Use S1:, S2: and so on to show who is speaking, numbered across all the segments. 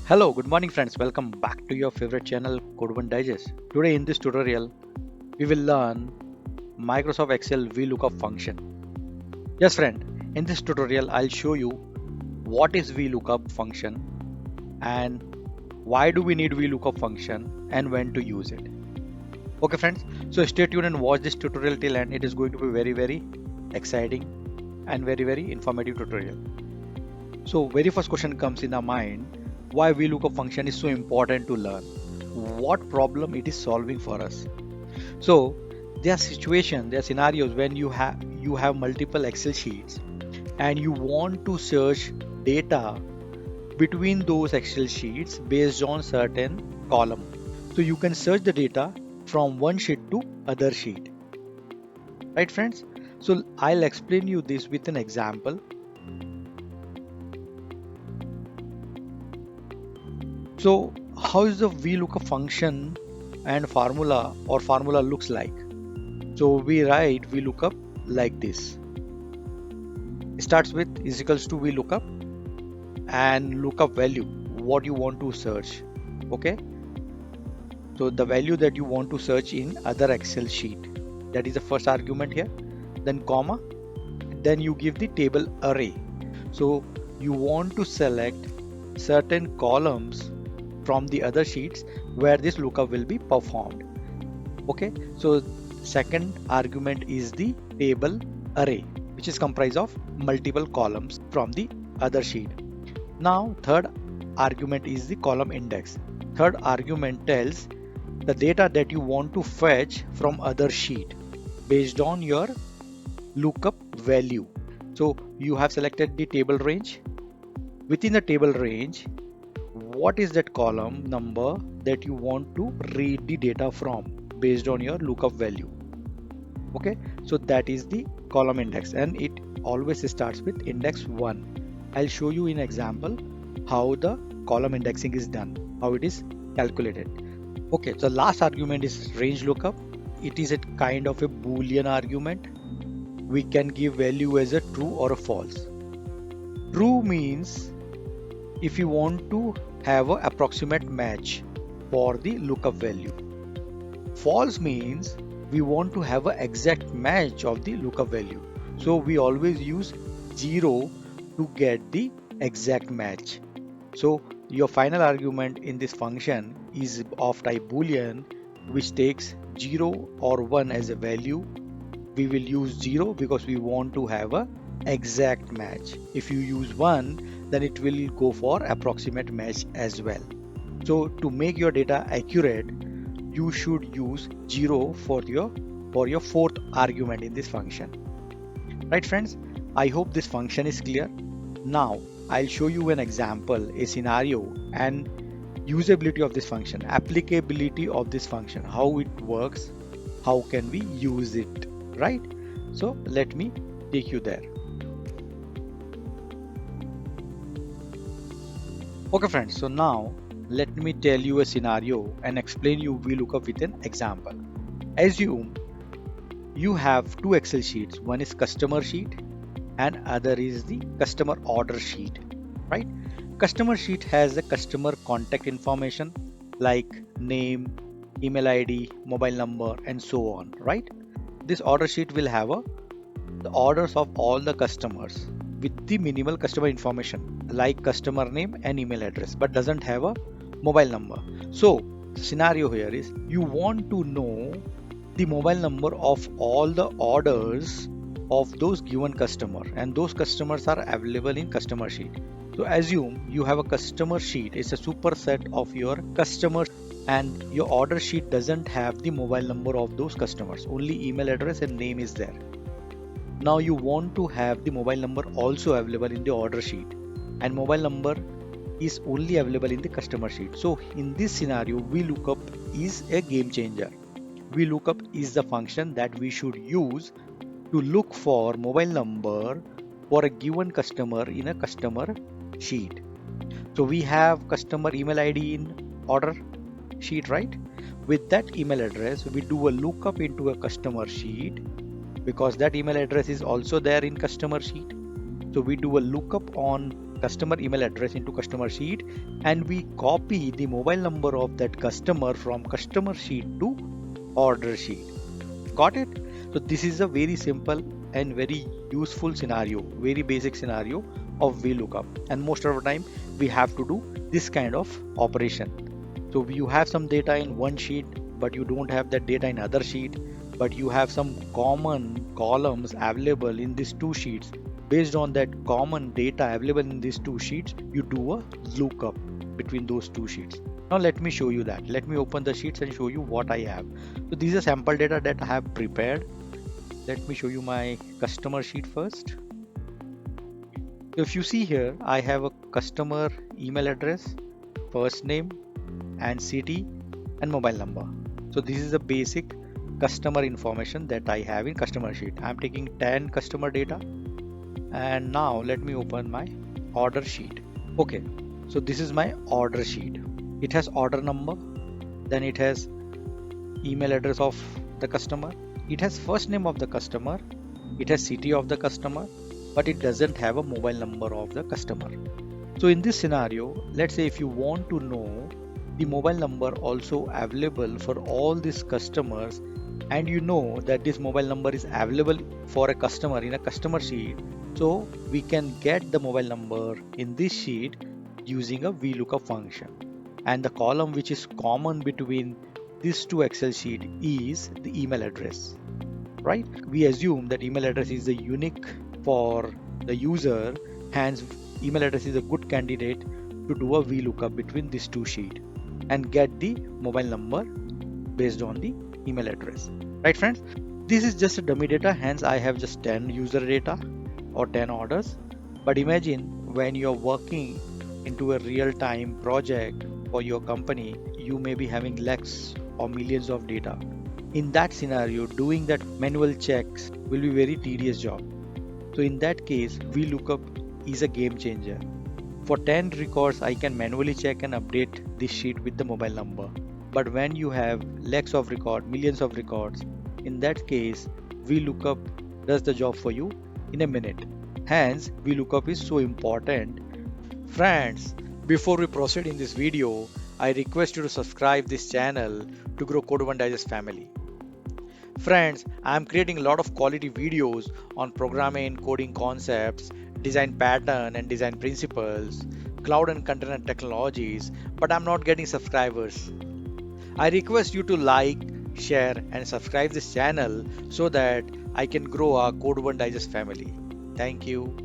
S1: Hello, good morning friends. Welcome back to your favorite channel Code1 Digest. Today in this tutorial, we will learn Microsoft Excel VLOOKUP function. Yes friend, in this tutorial I'll show you what is VLOOKUP function and why do we need VLOOKUP function and when to use it. Okay friends, so stay tuned and watch this tutorial till end. It is going to be very exciting and very informative tutorial. So very first question comes in our mind, why VLOOKUP function is so important to learn, what problem it is solving for us. So there are scenarios when you have multiple Excel sheets and you want to search data between those Excel sheets based on certain column. So you can search the data from one sheet to other sheet, right friends? So I'll explain you this with an example. So how is the VLOOKUP function and formula looks like? So we write VLOOKUP like this. It starts with is equals to VLOOKUP and lookup value, what you want to search. Okay. So the value that you want to search in other Excel sheet. That is the first argument here. Then comma. Then you give the table array. So you want to select certain columns from the other sheets where this lookup will be performed. Okay, so second argument is the table array, which is comprised of multiple columns from the other sheet. Now third argument is the column index. Third argument tells the data that you want to fetch from other sheet based on your lookup value. So you have selected the table range. Within the table range, what is that column number that you want to read the data from based on your lookup value. Okay, so that is the column index and it always starts with index 1. I'll show you in example how the column indexing is done, how it is calculated. Okay, so last argument is range lookup. It is a kind of a boolean argument. We can give value as a true or a false. True means if you want to have an approximate match for the lookup value. False means we want to have an exact match of the lookup value. So we always use 0 to get the exact match. So your final argument in this function is of type boolean, which takes 0 or 1 as a value. We will use 0 because we want to have a exact match. If you use 1, then it will go for approximate match as well. So to make your data accurate, you should use 0 for your fourth argument in this function. Right friends, I hope this function is clear. Now I'll show you an example, a scenario and usability of this function, applicability of this function, how it works, how can we use it, right? So let me take you there. Okay friends, so now let me tell you a scenario and explain you VLOOKUP with an example. Assume you have two Excel sheets, one is customer sheet and other is the customer order sheet, right? Customer sheet has the customer contact information like name, email ID, mobile number and so on, right? This order sheet will have the orders of all the customers with the minimal customer information like customer name and email address, but doesn't have a mobile number. So the scenario here is you want to know the mobile number of all the orders of those given customer, and those customers are available in customer sheet. So assume you have a customer sheet, it's a superset of your customers, and your order sheet doesn't have the mobile number of those customers, only email address and name is there. Now you want to have the mobile number also available in the order sheet, and mobile number is only available in the customer sheet. So in this scenario, VLOOKUP is a game changer. VLOOKUP is the function that we should use to look for mobile number for a given customer in a customer sheet. So we have customer email ID in order sheet, right? With that email address, we do a lookup into a customer sheet because that email address is also there in customer sheet. So we do a lookup on customer email address into customer sheet, and we copy the mobile number of that customer from customer sheet to order sheet. Got it? So this is a very simple and very useful scenario, very basic scenario of VLOOKUP, and most of the time we have to do this kind of operation. So you have some data in one sheet, but you don't have that data in other sheet, but you have some common columns available in these two sheets. Based on that common data available in these two sheets, you do a lookup between those two sheets. Now let me show you that. Let me open the sheets and show you what I have. So this is a sample data that I have prepared. Let me show you my customer sheet first. So if you see here, I have a customer email address, first name and city and mobile number. So this is the basic customer information that I have in customer sheet. I'm taking 10 customer data, and now let me open my order sheet. Okay, so this is my order sheet. It has order number, then it has email address of the customer, it has first name of the customer, it has city of the customer, but it doesn't have a mobile number of the customer. So in this scenario, let's say if you want to know the mobile number also available for all these customers, and you know that this mobile number is available for a customer in a customer sheet, so we can get the mobile number in this sheet using a VLOOKUP function. And the column which is common between these two Excel sheet is the email address, right? We assume that email address is the unique for the user, hence email address is a good candidate to do a VLOOKUP between these two sheets and get the mobile number based on the email address. Right friends, this is just a dummy data, hence I have just 10 user data or 10 orders. But imagine when you're working into a real-time project for your company, you may be having lakhs or millions of data. In that scenario, doing that manual checks will be very tedious job. So in that case, VLOOKUP is a game changer. For 10 records, I can manually check and update this sheet with the mobile number. But when you have lakhs of records, millions of records, in that case, VLOOKUP does the job for you in a minute. Hence, VLOOKUP is so important. Friends, before we proceed in this video, I request you to subscribe this channel to grow Code One Digest family. Friends, I am creating a lot of quality videos on programming, coding concepts, design pattern and design principles, cloud and container technologies, but I'm not getting subscribers. I request you to like, share and subscribe this channel so that I can grow our Code One Digest family. Thank you.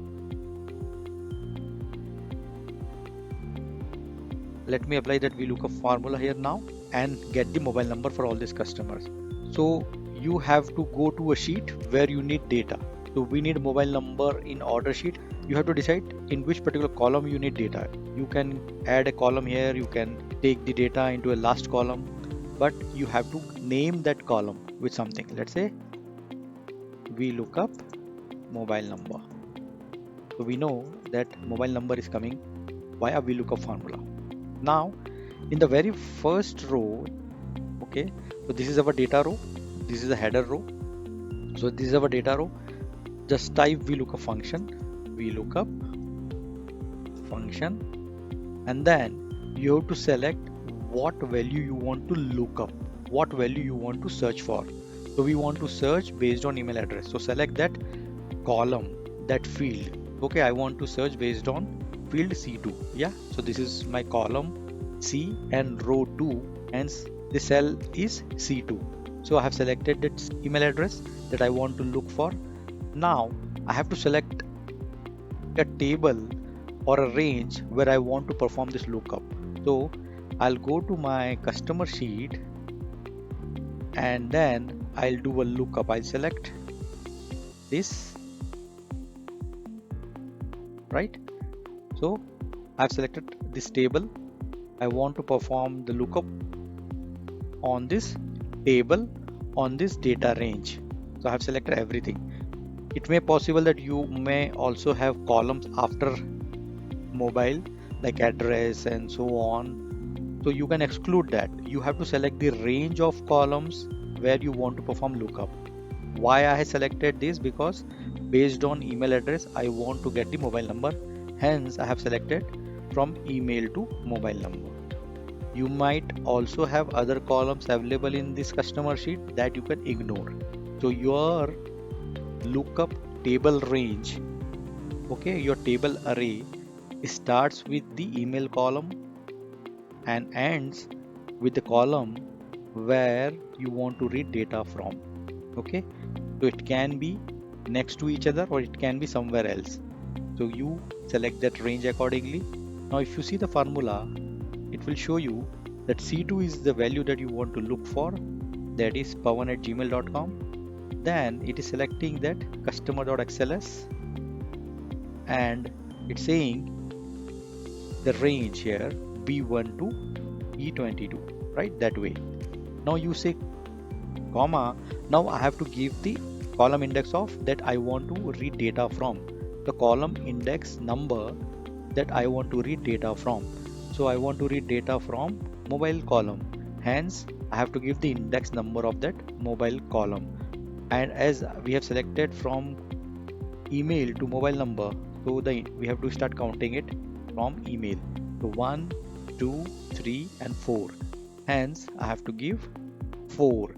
S1: Let me apply that VLOOKUP formula here now and get the mobile number for all these customers. So you have to go to a sheet where you need data. So we need mobile number in order sheet. You have to decide in which particular column you need data. You can add a column here, you can take the data into a last column, but you have to name that column with something. Let's say VLOOKUP mobile number. So we know that mobile number is coming via VLOOKUP formula. Now in the very first row, okay, so this is our data row, this is a header row. So this is our data row. Just type VLOOKUP function, VLOOKUP function, and then you have to select what value you want to look up, what value you want to search for. So we want to search based on email address. So select that column, that field. Okay, I want to search based on field C2. Yeah, so this is my column C and row 2, hence the cell is C2. So I have selected its email address that I want to look for. Now I have to select a table or a range where I want to perform this lookup. So I'll go to my customer sheet and then I'll do a lookup. I'll select this, right? So I've selected this table. I want to perform the lookup on this table on this data range. So I have selected everything. It may possible that you may also have columns after mobile like address and so on. So you can exclude that. You have to select the range of columns where you want to perform lookup. Why I have selected this? Because based on email address I want to get the mobile number, Hence I have selected from email to mobile number. You might also have other columns available in this customer sheet that you can ignore. So your lookup table range, okay, your table array starts with the email column and ends with the column where you want to read data from. Okay, so it can be next to each other or it can be somewhere else. So you select that range accordingly. Now if you see the formula, it will show you that C2 is the value that you want to look for, that is pawan@gmail.com. Then it is selecting that customer.xls and it's saying the range here B1 to E22, right? That way. Now you say comma, now I have to give the column index of that I want to read data from, the column index number that I want to read data from. So I want to read data from mobile column, hence I have to give the index number of that mobile column. And as we have selected from email to mobile number, so we have to start counting it from email. So 1, 2, 3 and 4, hence I have to give 4.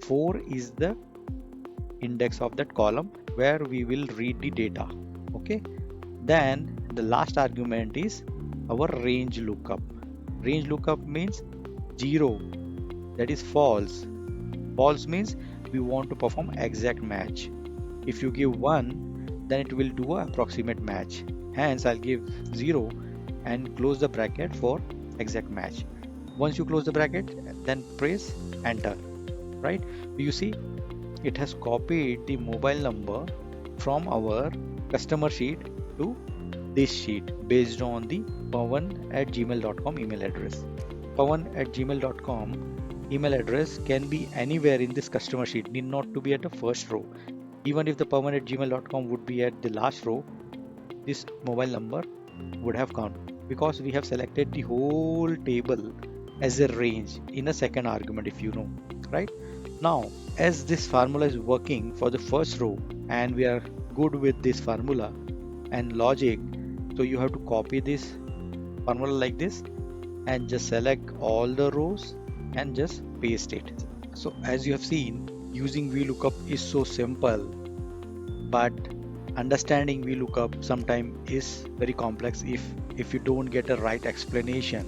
S1: 4 is the index of that column where we will read the data. Okay, then the last argument is our range lookup. Range lookup means 0, that is false. False means we want to perform exact match. If you give 1, then it will do an approximate match. Hence I'll give 0 and close the bracket for exact match. Once you close the bracket, then press enter. Right, you see it has copied the mobile number from our customer sheet to this sheet based on the pawan@gmail.com email address. pawan@gmail.com email address can be anywhere in this customer sheet, need not to be at the first row. Even if the pawan@gmail.com would be at the last row, this mobile number would have come because we have selected the whole table as a range in a second argument, if you know, right? Now as this formula is working for the first row and we are good with this formula and logic, so you have to copy this formula like this and just select all the rows and just paste it. So as you have seen, using VLOOKUP is so simple, but understanding VLOOKUP sometimes is very complex if you don't get a right explanation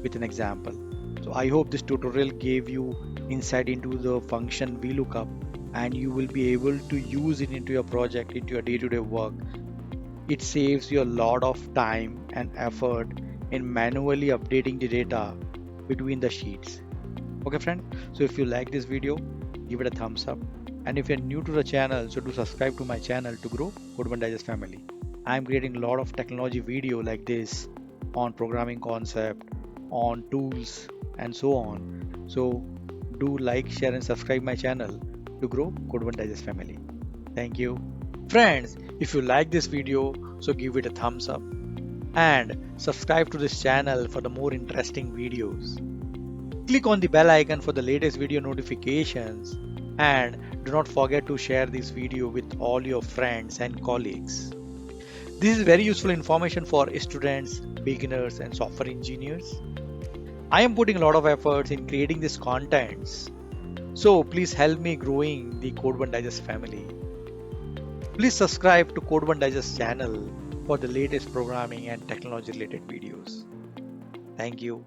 S1: with an example. So I hope this tutorial gave you insight into the function VLOOKUP and you will be able to use it into your project, into your day-to-day work. It saves you a lot of time and effort in manually updating the data between the sheets. Okay friend, so if you like this video, give it a thumbs up, and if you're new to the channel, so do subscribe to my channel to grow Code1 Digest family. I'm creating a lot of technology video like this on programming concept, on tools and so on. So do like, share and subscribe my channel to grow Code1 Digest family. Thank you. Friends, if you like this video, so give it a thumbs up and subscribe to this channel for the more interesting videos. Click on the bell icon for the latest video notifications and do not forget to share this video with all your friends and colleagues. This is very useful information for students, beginners and software engineers. I am putting a lot of efforts in creating these contents, so please help me growing the Code1 Digest family. Please subscribe to Code1 Digest channel for the latest programming and technology related videos. Thank you.